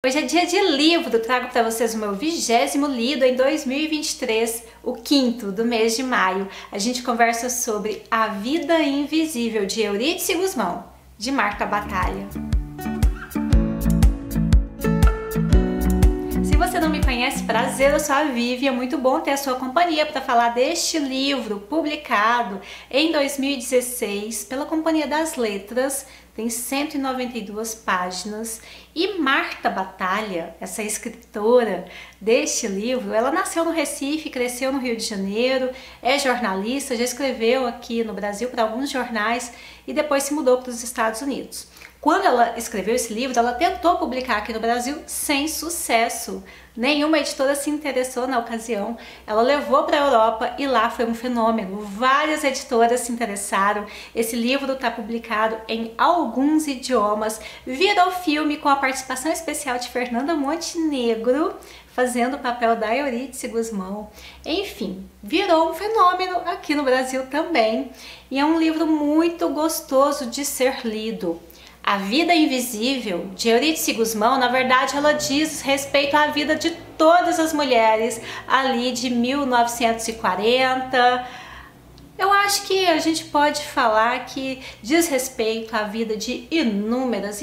Hoje é dia de livro, trago para vocês o meu 20º lido em 2023, o 5º do mês de maio. A gente conversa sobre A Vida Invisível, de Eurídice Gusmão, de Marta Batalha. Se você não me conhece, prazer, eu sou a Vivi, é muito bom ter a sua companhia para falar deste livro publicado em 2016 pela Companhia das Letras. Tem 192 páginas e Marta Batalha, essa escritora deste livro, ela nasceu no Recife, cresceu no Rio de Janeiro, é jornalista, já escreveu aqui no Brasil para alguns jornais e depois se mudou para os Estados Unidos. Quando ela escreveu esse livro, ela tentou publicar aqui no Brasil sem sucesso. Nenhuma editora se interessou na ocasião. Ela levou para a Europa e lá foi um fenômeno. Várias editoras se interessaram. Esse livro está publicado em alguns idiomas. Virou filme com a participação especial de Fernanda Montenegro, fazendo o papel da Eurídice Gusmão. Enfim, virou um fenômeno aqui no Brasil também. E é um livro muito gostoso de ser lido. A Vida Invisível, de Eurídice Gusmão, na verdade ela diz respeito à vida de todas as mulheres ali de 1940. Eu acho que a gente pode falar que diz respeito à vida de inúmeras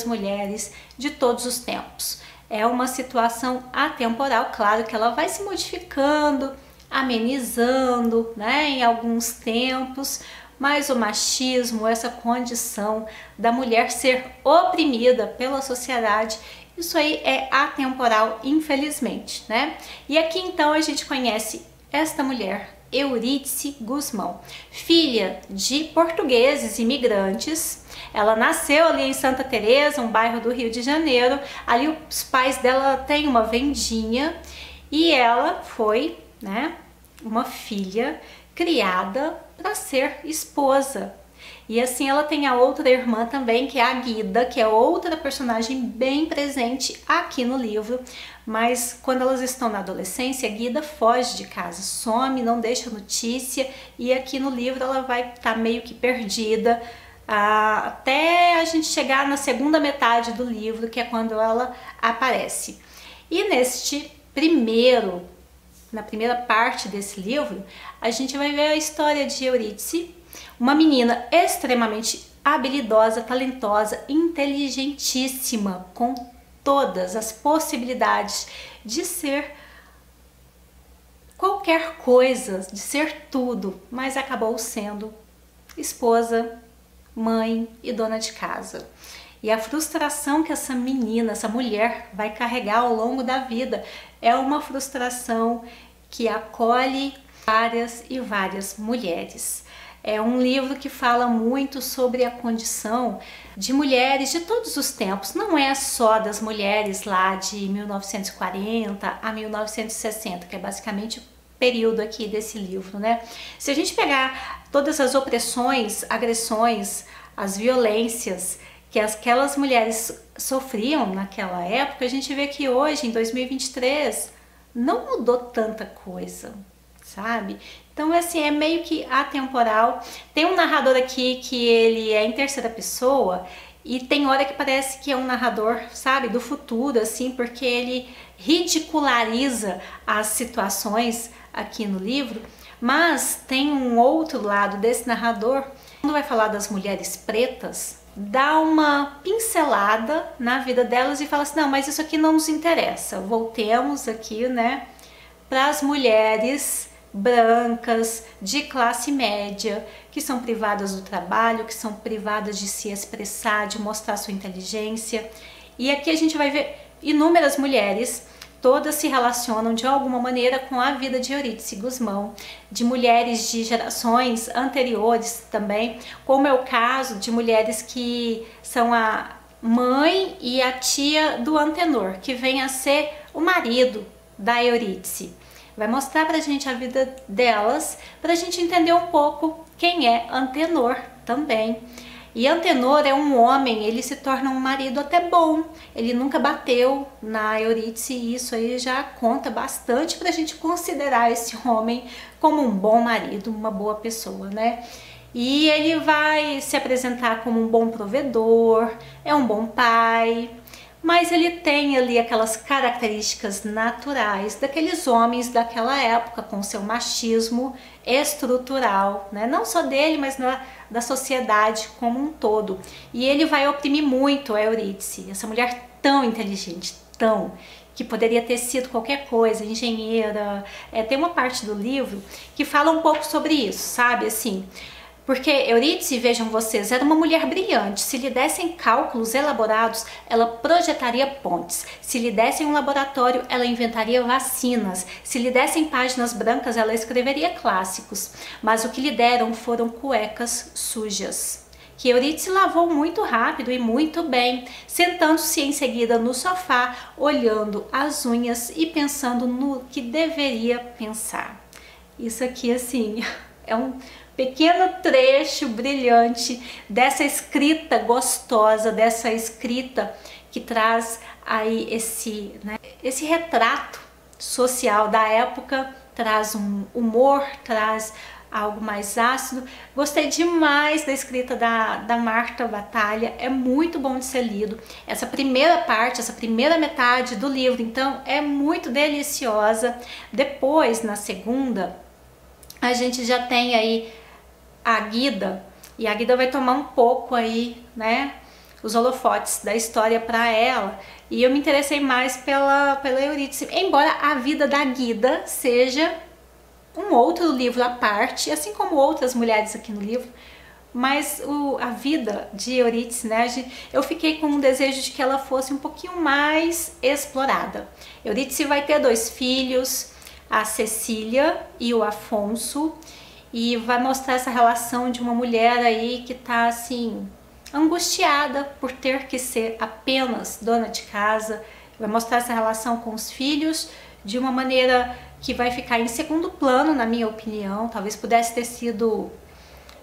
mulheres de todos os tempos. É uma situação atemporal, claro que ela vai se modificando, amenizando, né, em alguns tempos, mas o machismo, essa condição da mulher ser oprimida pela sociedade, isso aí é atemporal, infelizmente, né? E aqui então a gente conhece esta mulher, Eurídice Gusmão, filha de portugueses imigrantes. Ela nasceu ali em Santa Teresa, um bairro do Rio de Janeiro. Ali os pais dela têm uma vendinha e ela foi, né, uma filha criada para ser esposa. E assim ela tem a outra irmã também, que é a Guida, que é outra personagem bem presente aqui no livro. Mas quando elas estão na adolescência, a Guida foge de casa, some, não deixa notícia, e aqui no livro ela vai estar meio que perdida até a gente chegar na segunda metade do livro, que é quando ela aparece. E na primeira parte desse livro, a gente vai ver a história de Eurídice, uma menina extremamente habilidosa, talentosa, inteligentíssima, com todas as possibilidades de ser qualquer coisa, de ser tudo, mas acabou sendo esposa, mãe e dona de casa. E a frustração que essa menina, essa mulher vai carregar ao longo da vida é uma frustração que acolhe várias e várias mulheres. É um livro que fala muito sobre a condição de mulheres de todos os tempos. Não é só das mulheres lá de 1940 a 1960, que é basicamente o período aqui desse livro, né? Se a gente pegar todas as opressões, agressões, as violências que aquelas mulheres sofriam naquela época, a gente vê que hoje, em 2023, não mudou tanta coisa, sabe? Então, assim, é meio que atemporal. Tem um narrador aqui que ele é em terceira pessoa e tem hora que parece que é um narrador, sabe, do futuro, assim, porque ele ridiculariza as situações aqui no livro, mas tem um outro lado desse narrador, quando vai falar das mulheres pretas, dá uma pincelada na vida delas e fala assim, não, mas isso aqui não nos interessa, voltemos aqui, né, para as mulheres brancas, de classe média, que são privadas do trabalho, que são privadas de se expressar, de mostrar sua inteligência. E aqui a gente vai ver inúmeras mulheres, todas se relacionam de alguma maneira com a vida de Eurídice Gusmão, de mulheres de gerações anteriores também, como é o caso de mulheres que são a mãe e a tia do Antenor, que vem a ser o marido da Eurídice. Vai mostrar pra gente a vida delas, pra gente entender um pouco quem é Antenor também. E Antenor é um homem, ele se torna um marido até bom, ele nunca bateu na Eurídice e isso aí já conta bastante pra gente considerar esse homem como um bom marido, uma boa pessoa, né? E ele vai se apresentar como um bom provedor, é um bom pai, mas ele tem ali aquelas características naturais daqueles homens daquela época, com seu machismo estrutural, né? Não só dele, mas da sociedade como um todo. E ele vai oprimir muito a Eurídice, essa mulher tão inteligente, que poderia ter sido qualquer coisa, engenheira. Tem uma parte do livro que fala um pouco sobre isso, sabe, assim. Porque Eurídice, vejam vocês, era uma mulher brilhante. Se lhe dessem cálculos elaborados, ela projetaria pontes. Se lhe dessem um laboratório, ela inventaria vacinas. Se lhe dessem páginas brancas, ela escreveria clássicos. Mas o que lhe deram foram cuecas sujas, que Eurídice lavou muito rápido e muito bem, sentando-se em seguida no sofá, olhando as unhas e pensando no que deveria pensar. Isso aqui, assim, é um pequeno trecho brilhante dessa escrita gostosa, dessa escrita que traz aí esse retrato social da época, traz um humor, traz algo mais ácido. Gostei demais da escrita da Marta Batalha, é muito bom de ser lido. Essa primeira parte, essa primeira metade do livro, então, é muito deliciosa. Depois, na segunda, a gente já tem aí a Guida, e a Guida vai tomar um pouco aí, né, os holofotes da história para ela, e eu me interessei mais pela Eurídice, embora a vida da Guida seja um outro livro à parte, assim como outras mulheres aqui no livro, mas a vida de Eurídice, né, eu fiquei com um desejo de que ela fosse um pouquinho mais explorada. Eurídice vai ter 2 filhos, a Cecília e o Afonso, e vai mostrar essa relação de uma mulher aí que tá assim, angustiada por ter que ser apenas dona de casa. Vai mostrar essa relação com os filhos de uma maneira que vai ficar em segundo plano, na minha opinião. Talvez pudesse ter sido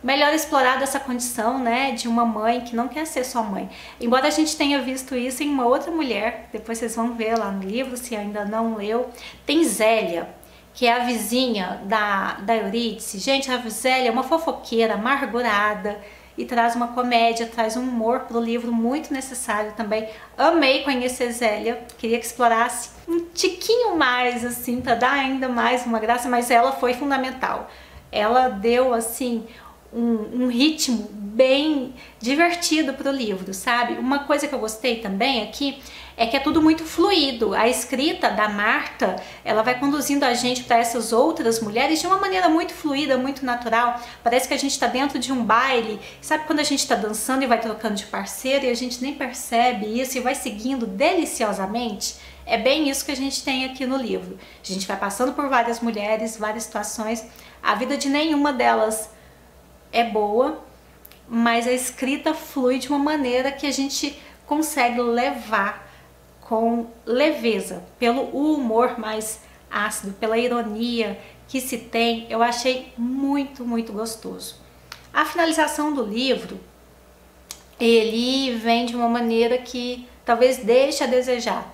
melhor explorada essa condição, né, de uma mãe que não quer ser só mãe. Embora a gente tenha visto isso em uma outra mulher, depois vocês vão ver lá no livro, se ainda não leu. Tem Zélia, que é a vizinha da Eurídice. Gente, a Zélia é uma fofoqueira amargurada e traz uma comédia, traz um humor pro livro muito necessário também. Amei conhecer Zélia, queria que explorasse um tiquinho mais, assim, para dar ainda mais uma graça, mas ela foi fundamental. Ela deu, assim, um ritmo bem divertido pro livro, sabe? Uma coisa que eu gostei também aqui é que é tudo muito fluido. A escrita da Marta, ela vai conduzindo a gente para essas outras mulheres de uma maneira muito fluida, muito natural. Parece que a gente está dentro de um baile. Sabe quando a gente está dançando e vai trocando de parceiro e a gente nem percebe isso e vai seguindo deliciosamente? É bem isso que a gente tem aqui no livro. A gente vai passando por várias mulheres, várias situações. A vida de nenhuma delas é boa, mas a escrita flui de uma maneira que a gente consegue levar com leveza, pelo humor mais ácido, pela ironia que se tem. Eu achei muito, muito gostoso. A finalização do livro, ele vem de uma maneira que talvez deixe a desejar,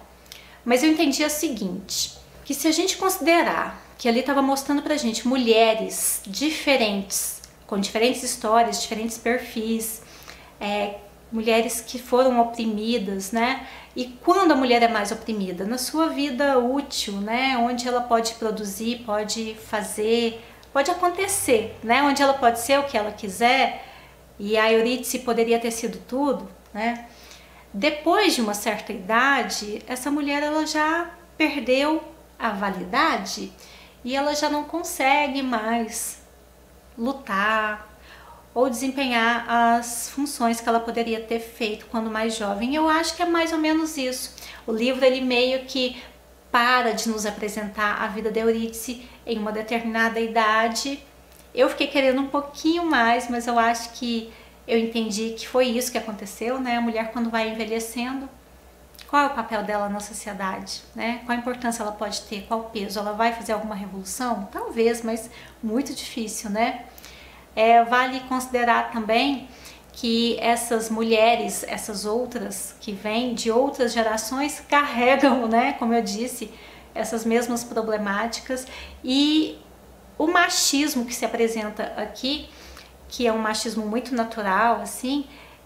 mas eu entendi o seguinte, que se a gente considerar que ali estava mostrando pra gente mulheres diferentes, com diferentes histórias, diferentes perfis, mulheres que foram oprimidas, né? E quando a mulher é mais oprimida? Na sua vida útil, né? Onde ela pode produzir, pode fazer, pode acontecer, né? Onde ela pode ser o que ela quiser, e a Eurídice poderia ter sido tudo, né? Depois de uma certa idade, essa mulher ela já perdeu a validade e ela já não consegue mais lutar ou desempenhar as funções que ela poderia ter feito quando mais jovem. Eu acho que é mais ou menos isso. O livro ele meio que para de nos apresentar a vida de Eurídice em uma determinada idade. Eu fiquei querendo um pouquinho mais, mas eu acho que eu entendi que foi isso que aconteceu, né? A mulher quando vai envelhecendo, qual é o papel dela na sociedade, né? Qual a importância ela pode ter, qual o peso? Ela vai fazer alguma revolução? Talvez, mas muito difícil, né? Vale considerar também que essas mulheres, essas outras que vêm de outras gerações, carregam, né, como eu disse, essas mesmas problemáticas, e o machismo que se apresenta aqui, que é um machismo muito natural, assim,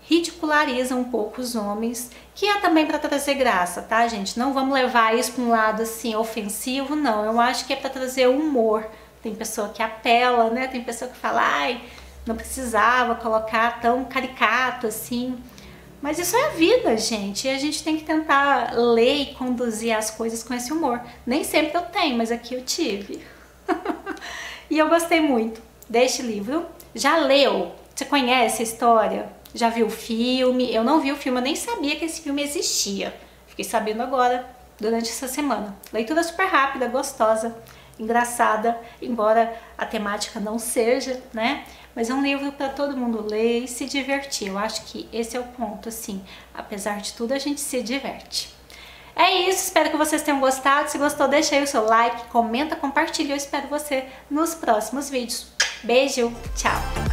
ridiculariza um pouco os homens, que é também para trazer graça, tá, gente? Não vamos levar isso para um lado assim ofensivo, não. Eu acho que é para trazer humor. Tem pessoa que apela, né? Tem pessoa que fala, ai, não precisava colocar tão caricato assim. Mas isso é a vida, gente. E a gente tem que tentar ler e conduzir as coisas com esse humor. Nem sempre eu tenho, mas aqui eu tive. E eu gostei muito deste livro. Já leu? Você conhece a história? Já viu o filme? Eu não vi o filme, eu nem sabia que esse filme existia. Fiquei sabendo agora, durante essa semana. Leitura super rápida, gostosa, engraçada, embora a temática não seja, né? Mas é um livro para todo mundo ler e se divertir. Eu acho que esse é o ponto, assim. Apesar de tudo, a gente se diverte. É isso, espero que vocês tenham gostado. Se gostou, deixa aí o seu like, comenta, compartilha. Eu espero você nos próximos vídeos. Beijo, tchau!